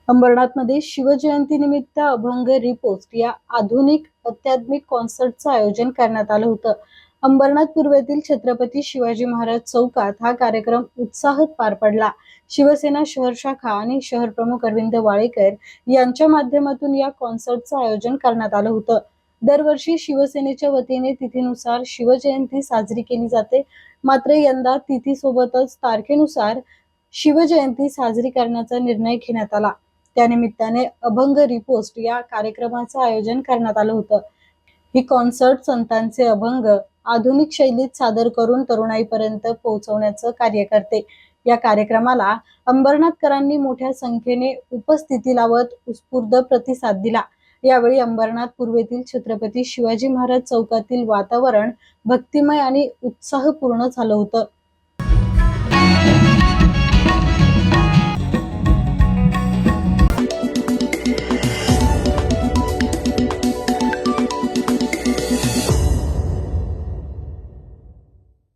अंबरनाथमध्ये शिवजयंतीनिमित्त अभंग रिपोस्ट या आधुनिक अत्याधुनिक कॉन्सर्टचं आयोजन करण्यात आलं होतं. अंबरनाथ पूर्वेतील छत्रपती शिवाजी महाराज चौकात हा कार्यक्रम उत्साहात पार पडला. शिवसेना शहर शाखा आणि शहर प्रमुख अरविंद वाळेकर यांच्या माध्यमातून या कॉन्सर्टचं आयोजन करण्यात आलं होतं. दरवर्षी शिवसेनेच्या वतीने तिथीनुसार शिवजयंती साजरी केली जाते. मात्र यंदा तिथीसोबतच तारखेनुसार शिवजयंती साजरी करण्याचा निर्णय घेण्यात आला. त्यानिमित्ताने अभंग रिपोस्ट या कार्यक्रमाचं आयोजन करण्यात आलं होतं. ही कॉन्सर्ट संतांचे अभंग आधुनिक शैलीत सादर करून तरुणाईपर्यंत पोहोचवण्याचं कार्य करते. या कार्यक्रमाला अंबरनाथकरांनी मोठ्या संख्येने उपस्थिती लावत उत्स्फूर्त प्रतिसाद दिला. यावेळी अंबरनाथ पूर्वेतील छत्रपती शिवाजी महाराज चौकातील वातावरण भक्तिमय आणि उत्साहपूर्ण झालं होतं.